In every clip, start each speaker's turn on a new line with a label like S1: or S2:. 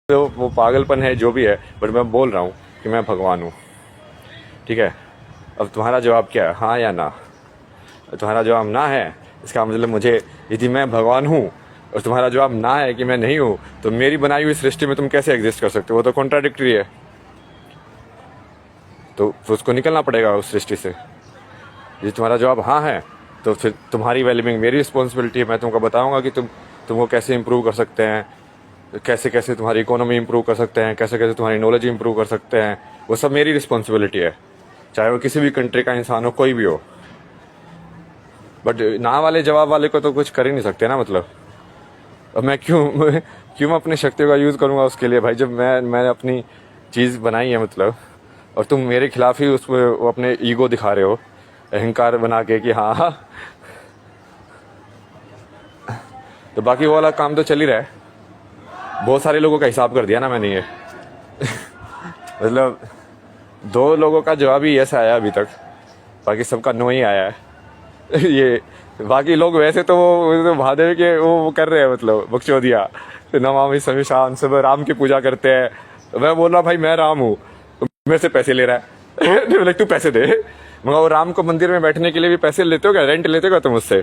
S1: तो वो पागलपन है जो भी है, बट मैं बोल रहा हूँ कि मैं भगवान हूँ, ठीक है। अब तुम्हारा जवाब क्या है, हाँ या ना? तुम्हारा जवाब ना है, इसका मतलब मुझे, यदि मैं भगवान हूँ और तुम्हारा जवाब ना है कि मैं नहीं हूँ, तो मेरी बनाई हुई सृष्टि में तुम कैसे एग्जिस्ट कर सकते हो? वो तो कॉन्ट्राडिक्टरी है। तो उसको निकलना पड़ेगा उस सृष्टि से। यदि तुम्हारा जवाब हाँ है, तो फिर तुम्हारी वेलबींग मेरी रिस्पॉन्सिबिलिटी है। मैं तुमको बताऊंगा कि तुमको कैसे इंप्रूव कर सकते हैं, कैसे कैसे तुम्हारी इकोनॉमी इंप्रूव कर सकते हैं, कैसे कैसे तुम्हारी नॉलेज इंप्रूव कर सकते हैं। वो सब मेरी रिस्पॉन्सिबिलिटी है, चाहे वो किसी भी कंट्री का इंसान हो, कोई भी हो। बट ना वाले जवाब वाले को तो कुछ कर ही नहीं सकते ना। मतलब अब मैं क्यों अपनी शक्तियों का यूज़ करूँगा उसके लिए भाई, जब मैंने अपनी चीज़ बनाई है मतलब, और तुम मेरे खिलाफ ही उसमें वो अपने ईगो दिखा रहे हो, अहंकार बना के कि हाँ। तो बाकी वो वाला काम तो चल ही रहा है। बहुत सारे लोगों का हिसाब कर दिया ना मैंने ये। मतलब 2 लोगों का जवाब ही ऐसा आया अभी तक, बाकी सबका नो ही आया है। ये बाकी लोग वैसे तो वो महादेव के वो कर रहे हैं, मतलब बख्शोदिया, नमामि समीशान, सब राम की पूजा करते हैं। मैं बोल रहा भाई मैं राम हूँ, मेरे से पैसे ले रहा है। बोले तू पैसे दे। मगर वो राम को मंदिर में बैठने के लिए भी पैसे लेते हो क्या? रेंट लेते हो क्या तुम उससे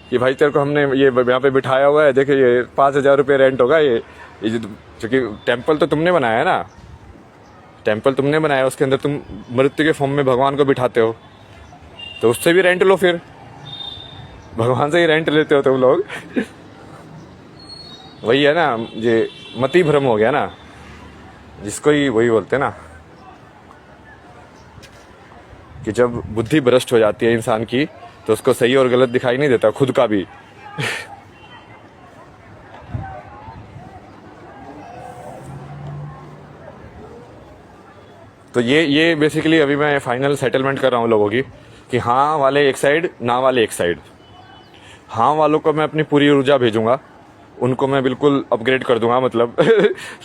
S1: कि भाई तेरे को हमने ये यहाँ पे बिठाया हुआ है, देखिए ये 5,000 रुपये रेंट होगा। ये क्योंकि टेम्पल तो तुमने बनाया है ना, टेम्पल तुमने बनाया, उसके अंदर तुम मृत्यु के फॉर्म में भगवान को बिठाते हो, तो उससे भी रेंट लो। फिर भगवान से ही रेंट लेते हो तुम लोग। वही है ना, ये मति भ्रम हो गया ना, जिसको ही वही बोलते हैं ना कि जब बुद्धि भ्रष्ट हो जाती है इंसान की, तो उसको सही और गलत दिखाई नहीं देता, खुद का भी। तो ये बेसिकली अभी मैं फाइनल सेटलमेंट कर रहा हूँ लोगों की कि हाँ वाले एक साइड, ना वाले एक साइड। हाँ वालों को मैं अपनी पूरी ऊर्जा भेजूंगा, उनको मैं बिल्कुल अपग्रेड कर दूंगा। मतलब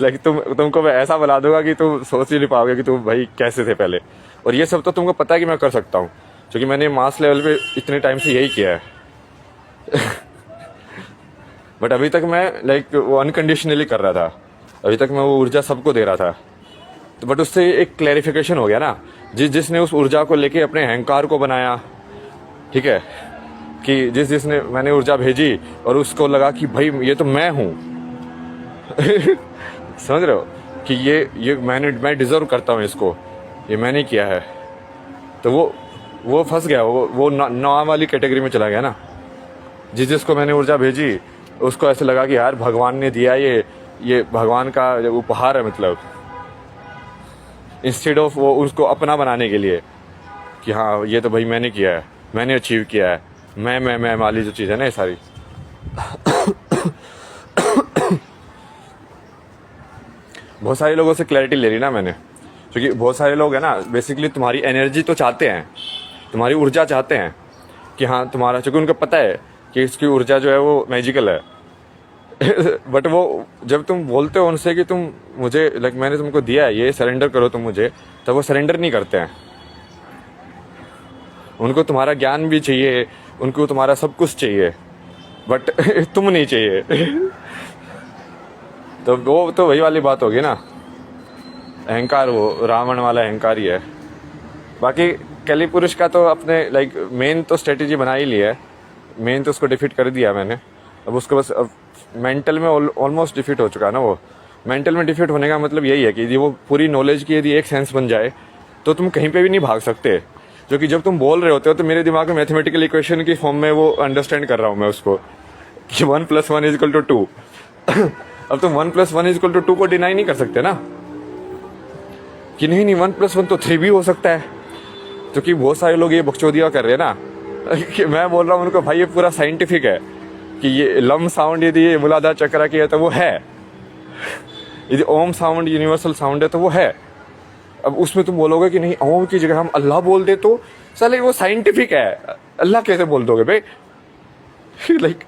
S1: लाइक तुमको मैं ऐसा बना दूंगा कि तुम सोच ही नहीं पाओगे कि तुम भाई कैसे थे पहले। और ये सब तो तुमको पता है कि मैं कर सकता हूँ, क्योंकि मैंने मास लेवल पे इतने टाइम से यही किया है। बट अभी तक मैं लाइक वो अनकंडीशनली कर रहा था, अभी तक मैं वो ऊर्जा सबको दे रहा था। तो बट उससे एक क्लैरिफिकेशन हो गया ना, जिसने उस ऊर्जा को लेके अपने अहंकार को बनाया, ठीक है, कि जिसने मैंने ऊर्जा भेजी और उसको लगा कि भाई ये तो मैं हूं। समझ रहे हो कि ये मैं डिजर्व करता हूं इसको, ये मैंने किया है। तो वो फंस गया, वो ना वाली कैटेगरी में चला गया ना। जिसको मैंने ऊर्जा भेजी उसको ऐसे लगा कि यार भगवान ने दिया, ये भगवान का उपहार है। मतलब इंस्टेड ऑफ वो उसको अपना बनाने के लिए कि हाँ ये तो भाई मैंने किया है, मैंने अचीव किया है, मैं वाली जो चीज़ है ना ये सारी। बहुत सारे लोगों से क्लैरिटी ले ली ना मैंने, क्योंकि बहुत सारे लोग हैं ना बेसिकली तुम्हारी एनर्जी तो चाहते हैं, तुम्हारी ऊर्जा चाहते हैं कि हाँ तुम्हारा, क्योंकि उनको पता है कि इसकी ऊर्जा जो है वो मैजिकल है। बट वो जब तुम बोलते हो उनसे कि तुम मुझे लाइक मैंने तुमको दिया है ये, सरेंडर करो तुम मुझे, तब वो सरेंडर नहीं करते हैं। उनको तुम्हारा ज्ञान भी चाहिए, उनको तुम्हारा सब कुछ चाहिए, बट तुम नहीं चाहिए। तो वो तो वही वाली बात होगी ना, अहंकार, वो रावण वाला अहंकार ही है। बाकी कली पुरुष का तो अपने लाइक मेन तो स्ट्रेटेजी बना ही लिया है, मेन तो उसको डिफीट कर दिया मैंने। अब उसको बस अब मेंटल में ऑलमोस्ट डिफीट हो चुका है ना। वो मेंटल में डिफीट होने का मतलब यही है कि यदि वो पूरी नॉलेज की यदि एक सेंस बन जाए तो तुम कहीं पे भी नहीं भाग सकते। जो कि जब तुम बोल रहे होते हो तो मेरे दिमाग में मैथमेटिकल इक्वेशन की फॉर्म में वो अंडरस्टैंड कर रहा हूँ मैं उसको कि 1 + 1 = 2। अब तुम 1 + 1 = 2 को डिनाई नहीं कर सकते ना कि नहीं 1 + 1 तो 3 भी हो सकता है। क्योंकि बहुत सारे लोग ये बकचोदिया कर रहे हैं ना कि मैं बोल रहा हूँ उनको भाई ये पूरा साइंटिफिक है कि ये लम साउंड यदि ये मूलाधार चक्र की है तो वो है, यदि ओम साउंड यूनिवर्सल साउंड है तो वो है। अब उसमें तुम बोलोगे कि नहीं ओम की जगह हम अल्लाह बोल दे तो साले वो साइंटिफिक है, अल्लाह कैसे बोल दोगे भाई? लाइक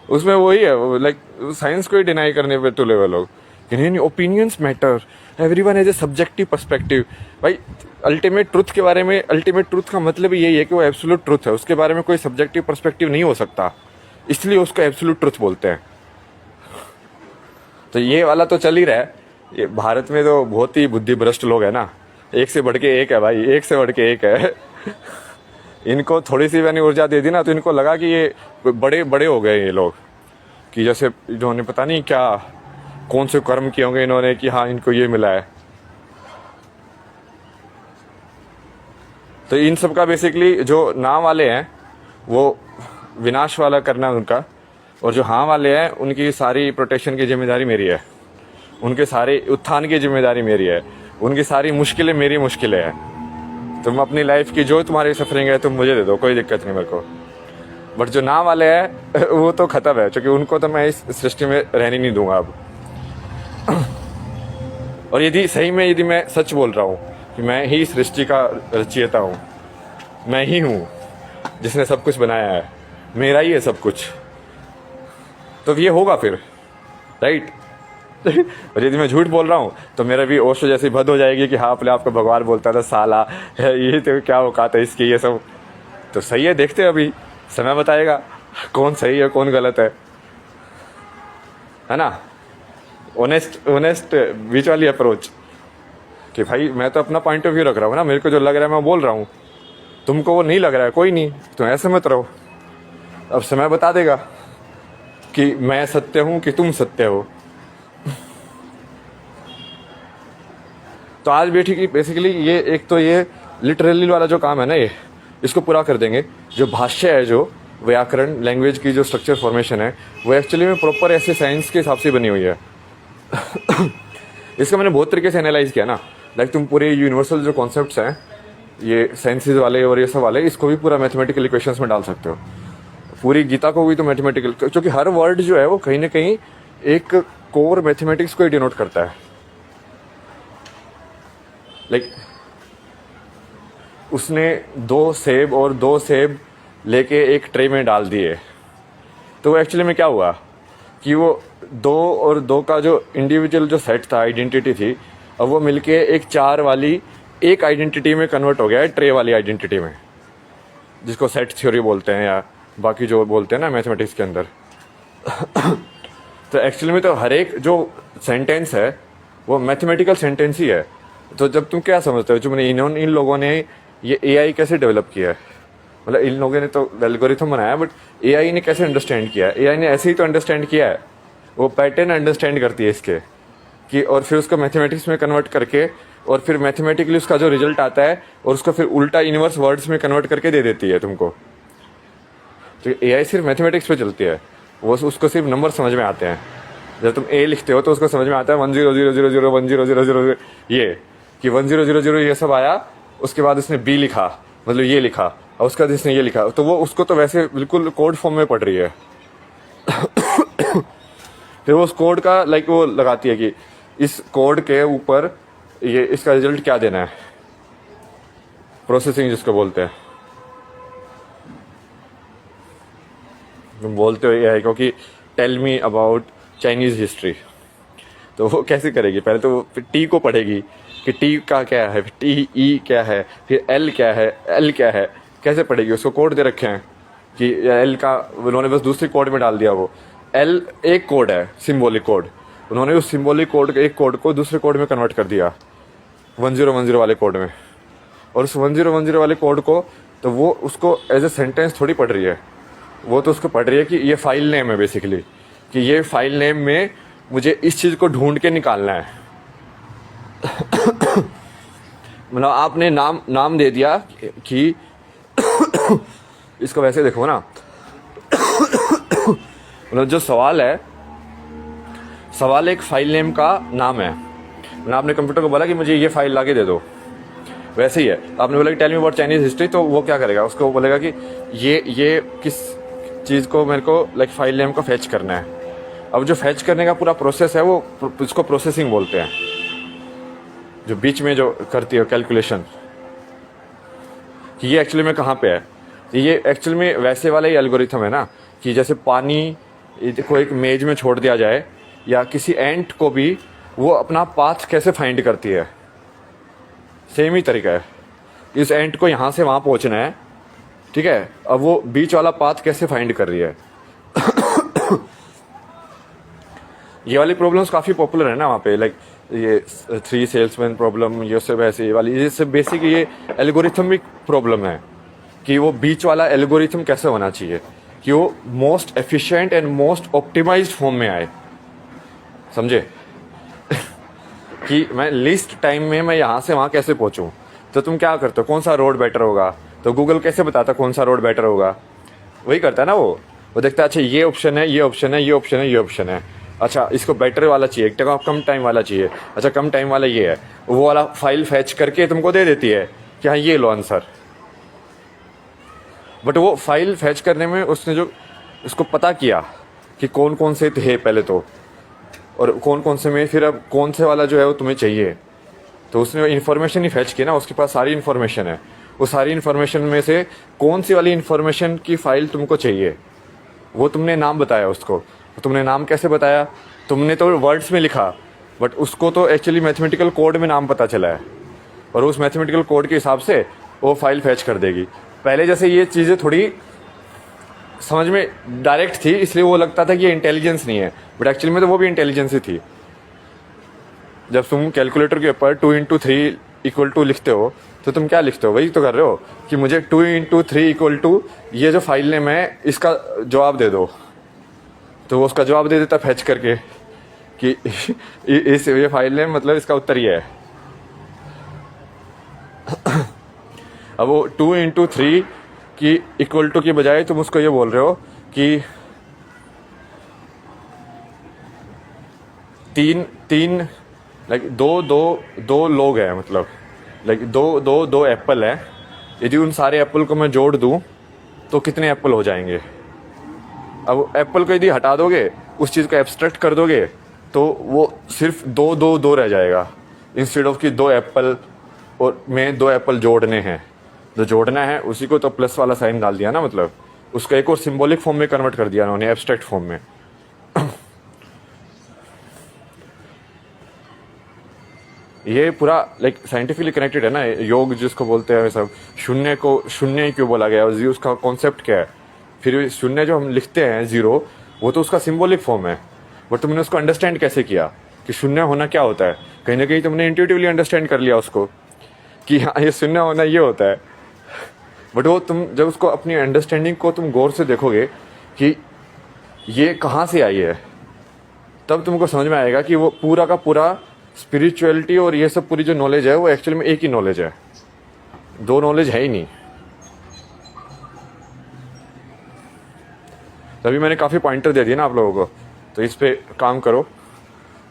S1: उसमें वही है, लाइक साइंस को ही डिनाई करने पे तुले हुए लोग कि नहीं opinions matter, everyone has a subjective perspective. भाई अल्टीमेट ट्रुथ के बारे में, अल्टीमेट ट्रुथ का मतलब यही है कि वो एब्सोल्यूट ट्रुथ है, उसके बारे में कोई सब्जेक्टिव पर्सपेक्टिव नहीं हो सकता, इसलिए उसको एब्सोल्यूट ट्रुथ बोलते हैं। तो ये वाला तो चल ही रहा है। ये भारत में तो बहुत ही बुद्धिभ्रष्ट लोग है ना, एक से बढ़ के एक है भाई, एक से बढ़ के एक है। इनको थोड़ी सी मैंने ऊर्जा दे दी ना, तो इनको लगा कि ये बड़े बड़े हो गए ये लोग, कि जैसे इन्होंने पता नहीं क्या कौन से कर्म किए होंगे इन्होंने कि हाँ इनको ये मिला है। तो इन सब का बेसिकली जो ना वाले हैं वो विनाश वाला करना है उनका, और जो हाँ वाले हैं उनकी सारी प्रोटेक्शन की जिम्मेदारी मेरी है, उनके सारे उत्थान की जिम्मेदारी मेरी है, उनकी सारी मुश्किलें मेरी मुश्किलें हैं। तुम अपनी लाइफ की जो तुम्हारी सफरिंग है तुम मुझे दे दो, कोई दिक्कत नहीं मेरे को। बट जो ना वाले हैं वो तो खत्म है, क्योंकि उनको तो मैं इस सृष्टि में रहने नहीं दूंगा अब। और यदि मैं सच बोल रहा हूँ कि मैं ही सृष्टि का रचयिता हूँ, मैं ही हूँ जिसने सब कुछ बनाया है, मेरा ही है सब कुछ, तो ये होगा फिर, राइट। और यदि मैं झूठ बोल रहा हूँ तो मेरा भी ओशो जैसी भद हो जाएगी कि हाँ अपने आप को भगवान बोलता था, साला ये तो क्या औकात है इसकी, ये सब तो सही है। देखते हैं, अभी समय बताएगा कौन सही है कौन गलत है ना। ऑनेस्ट बीच वाली अप्रोच कि भाई मैं तो अपना पॉइंट ऑफ व्यू रख रहा हूँ ना, मेरे को जो लग रहा है मैं बोल रहा हूँ, तुमको वो नहीं लग रहा है कोई नहीं, तुम ऐसे मत रहो। अब समय बता देगा कि मैं सत्य हूं कि तुम सत्य हो। तो आज बेसिकली ये एक तो ये लिटरली वाला जो काम है ना, ये इसको पूरा कर देंगे। जो भाष्य है, जो व्याकरण लैंग्वेज की जो स्ट्रक्चर फॉर्मेशन है, वो एक्चुअली में प्रॉपर ऐसे साइंस के हिसाब से बनी हुई है। इसका मैंने बहुत तरीके से एनालाइज किया ना, लाइक तुम पूरे यूनिवर्सल जो कॉन्सेप्ट्स हैं ये साइंसेज वाले और ये सब वाले, इसको भी पूरा मैथमेटिकल इक्वेशंस में डाल सकते हो। पूरी गीता को भी तो मैथमेटिकल, क्योंकि हर वर्ड जो है वो कहीं ना कहीं एक कोर मैथमेटिक्स को ही डिनोट करता है। लाइक उसने 2 सेब और 2 सेब लेके एक ट्रे में डाल दिए, तो एक्चुअली में क्या हुआ कि वो 2 और 2 का जो इंडिविजुअल जो सेट था, आइडेंटिटी थी, अब वो मिलके एक 4 वाली एक आइडेंटिटी में कन्वर्ट हो गया है, ट्रे वाली आइडेंटिटी में, जिसको सेट थ्योरी बोलते हैं या बाकी जो बोलते हैं ना मैथमेटिक्स के अंदर। तो एक्चुअली में तो हर एक जो सेंटेंस है वो मैथमेटिकल सेंटेंस ही है। तो जब तुम क्या समझते हो, जो मैंने इन लोगों ने ये एआई कैसे डेवलप किया है, मतलब इन लोगों ने तो एल्गोरिथम बनाया, बट एआई ने कैसे अंडरस्टैंड किया है? एआई ने ऐसे ही तो अंडरस्टैंड किया है, वो पैटर्न अंडरस्टैंड करती है इसके कि, और फिर उसको मैथमेटिक्स में कन्वर्ट करके, और फिर मैथमेटिकली उसका जो रिजल्ट आता है और उसको फिर उल्टा इनवर्स वर्ड्स में कन्वर्ट करके दे देती है तुमको। तो एआई सिर्फ मैथमेटिक्स पे चलती है, वो उसको सिर्फ नंबर समझ में आते हैं। जब तुम ए लिखते हो तो उसको समझ में आता है 100010001000, ये कि 1000 ये सब आया, उसके बाद उसने बी लिखा, मतलब ये लिखा, और उसके बाद इसने ये लिखा, तो वो उसको तो वैसे बिल्कुल कोड फॉर्म में पढ़ रही है। फिर वो उस कोड का लाइक वो लगाती है कि इस कोड के ऊपर ये इसका रिजल्ट क्या देना है, प्रोसेसिंग जिसको बोलते हैं। तुम बोलते हो एआई को कि tell me about Chinese history, तो वो कैसे करेगी? पहले तो वो टी को पढ़ेगी कि टी का क्या है, टी ई क्या है, फिर एल क्या है, एल क्या है, कैसे पढ़ेगी? उसको कोड दे रखे हैं कि एल का उन्होंने बस दूसरी कोड में डाल दिया। वो एल एक कोड है, सिम्बॉलिक कोड, उन्होंने उस सिम्बॉलिक कोड एक कोड को दूसरे कोड में कन्वर्ट कर दिया 1010 वाले कोड में। और उस 1010 वाले कोड को तो वो उसको एज ए सेंटेंस थोड़ी पढ़ रही है, वो तो उसको पढ़ रही है कि ये फाइल नेम है बेसिकली, कि ये फाइल नेम में मुझे इस चीज़ को ढूंढ के निकालना है। मतलब आपने नाम दे दिया कि इसको वैसे देखो ना, मतलब जो सवाल है, सवाल एक फाइल नेम का नाम है। मतलब आपने कंप्यूटर को बोला कि मुझे ये फाइल लाके दे दो, वैसे ही है। आपने बोला कि tell me about Chinese history, तो वो क्या करेगा? उसको बोलेगा कि ये किस चीज़ को मेरे को लाइक फाइल नेम को फैच करना है। अब जो फैच करने का पूरा प्रोसेस है वो उसको प्रोसेसिंग बोलते हैं, जो बीच में जो करती है कैलकुलेशन, कि ये एक्चुअली में कहाँ पे है। तो ये एक्चुअली में वैसे वाला ही एल्गोरिथम है ना, कि जैसे पानी को एक मेज में छोड़ दिया जाए, या किसी एंट को भी वो अपना पाथ कैसे फाइंड करती है, सेम ही तरीका है। इस एंट को यहाँ से वहाँ पहुँचना है, ठीक है, अब वो बीच वाला पाथ कैसे फाइंड कर रही है। ये वाली प्रॉब्लम्स काफ़ी पॉपुलर है ना वहाँ पे, लाइक ये थ्री सेल्समैन प्रॉब्लम, ये सब ऐसे ये वाली, ये सब बेसिक ये एल्गोरिथमिक प्रॉब्लम है कि वो बीच वाला एल्गोरिथम कैसे होना चाहिए कि वो most efficient and most optimized form में आए, समझे? कि मैं लिस्ट टाइम में मैं यहाँ से वहाँ कैसे पहुँचूँ। तो तुम क्या करते हो, कौन सा रोड बेटर होगा, तो गूगल कैसे बताता कौन सा रोड बेटर होगा, वही करता है ना वो देखता है अच्छा ये ऑप्शन है, ये ऑप्शन है, ये ऑप्शन है, ये ऑप्शन है, अच्छा इसको बेटर वाला चाहिए, एक टका कम टाइम वाला चाहिए, अच्छा कम टाइम वाला ये है, वो वाला फाइल फैच करके तुमको दे देती है कि हाँ ये लो आंसर। बट वो फाइल फैच करने में उसने जो उसको पता किया कि कौन कौन से थे पहले तो, और कौन कौन से में फिर अब कौन से वाला जो है वो तुम्हें चाहिए, तो उसने इन्फॉर्मेशन ही फैच की ना, उसके पास सारी इन्फॉर्मेशन है, वो सारी इन्फॉर्मेशन में से कौन सी वाली इन्फॉर्मेशन की फाइल तुमको चाहिए वो तुमने नाम बताया उसको। तो तुमने नाम कैसे बताया, तुमने तो वर्ड्स में लिखा, बट उसको तो एक्चुअली मैथमेटिकल कोड में नाम पता चला है, और उस मैथमेटिकल कोड के हिसाब से वो फाइल फैच कर देगी। पहले जैसे ये चीज़ें थोड़ी समझ में डायरेक्ट थी, इसलिए वो लगता था कि ये इंटेलिजेंस नहीं है, बट एक्चुअली में तो वो भी इंटेलिजेंस ही थी। जब तुम कैलकुलेटर के ऊपर 2 × 3 = 2 लिखते हो तो तुम क्या लिखते हो, वही तो कर रहे हो कि मुझे 2 × 3 = ये जो फाइल नेम है इसका जवाब दे दो, तो वो उसका जवाब दे देता फैच करके कि इस ये फाइल नेम मतलब इसका उत्तर ये है। अब वो 2 × 3 की = की बजाय तुम उसको ये बोल रहे हो कि तीन लाइक दो लोग हैं, मतलब लाइक दो एप्पल है, यदि उन सारे एप्पल को मैं जोड़ दूं तो कितने एप्पल हो जाएंगे। अब एप्पल को यदि हटा दोगे, उस चीज़ को एब्स्ट्रैक्ट कर दोगे, तो वो सिर्फ दो रह जाएगा, इंस्टेड ऑफ कि 2 एप्पल और में 2 एप्पल जोड़ने हैं, जो जोड़ना है उसी को तो प्लस वाला साइन डाल दिया ना, मतलब उसका एक और सिंबॉलिक फॉर्म में कन्वर्ट कर दिया उन्होंने, एब्स्ट्रैक्ट फॉर्म में। ये पूरा लाइक साइंटिफिकली कनेक्टेड है ना, योग जिसको बोलते हैं सब, शून्य को शून्य ही क्यों बोला गया, और उसका कॉन्सेप्ट क्या है, फिर शून्य जो हम लिखते हैं 0, वो तो उसका सिंबॉलिक फॉर्म है, बट तुमने उसको अंडरस्टैंड कैसे किया कि शून्य होना क्या होता है, कहीं ना कहीं तुमने इंट्यूटिवली अंडरस्टैंड कर लिया उसको कि हाँ ये शून्य होना ये होता है। बट वो तुम जब उसको अपनी अंडरस्टैंडिंग को तुम गौर से देखोगे कि ये कहाँ से आई है, तब तुमको समझ में आएगा कि वो पूरा का पूरा स्पिरिचुअलिटी और ये सब पूरी जो नॉलेज है वो एक्चुअली में एक ही नॉलेज है, 2 नॉलेज है ही नहीं। तभी मैंने काफ़ी पॉइंटर दे दिए ना आप लोगों को, तो इस पे काम करो।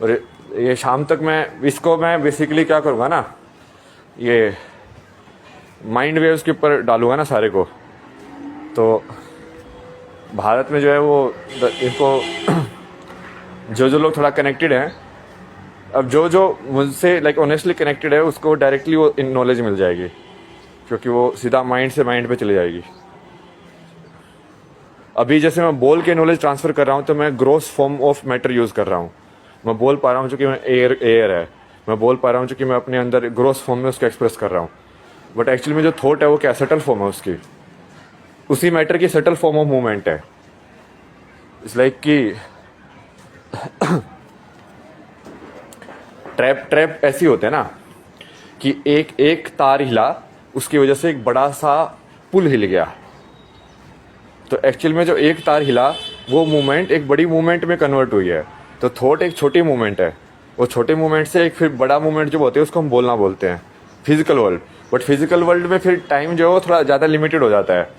S1: और ये शाम तक मैं बेसिकली क्या करूँगा ना, ये माइंड वेव्स के ऊपर डालूंगा ना सारे को। तो भारत में जो है वो इनको जो लोग थोड़ा कनेक्टेड हैं, अब जो मुझसे लाइक ऑनेस्टली कनेक्टेड है उसको डायरेक्टली वो इन नॉलेज मिल जाएगी, क्योंकि वो सीधा माइंड से माइंड पे चली जाएगी। अभी जैसे मैं बोल के नॉलेज ट्रांसफ़र कर रहा हूँ, तो मैं gross form of matter use कर रहा हूँ। मैं बोल पा रहा हूँ चूँकि मैं एयर है, मैं बोल पा रहा हूँ चूँकि मैं अपने अंदर ग्रॉस फॉर्म में उसको एक्सप्रेस कर रहा हूँ, बट एक्चुअली में जो थॉट है वो क्या सटल फॉर्म है उसकी, उसी मैटर की सटल फॉर्म ऑफ मूवमेंट है। इट्स लाइक कि ट्रैप ऐसी होते हैं ना कि एक तार हिला, उसकी वजह से एक बड़ा सा पुल हिल गया। तो एक्चुअल में जो एक तार हिला वो मूवमेंट एक बड़ी मूवमेंट में कन्वर्ट हुई है। तो थॉट एक छोटी मूवमेंट है, वो छोटे मूवमेंट से एक फिर बड़ा मूवमेंट जो होते हैं उसको हम बोलना बोलते हैं physical world. But physical world में फिर टाइम जो है वो थोड़ा ज़्यादा लिमिटेड हो जाता है,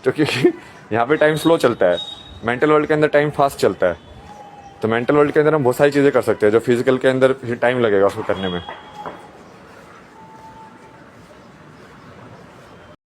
S1: तो क्योंकि यहाँ पे टाइम स्लो चलता है, मेंटल वर्ल्ड के अंदर टाइम फास्ट चलता है। तो मेंटल वर्ल्ड के अंदर हम बहुत सारी चीज़ें कर सकते हैं जो फिजिकल के अंदर फिर टाइम लगेगा उसको करने में।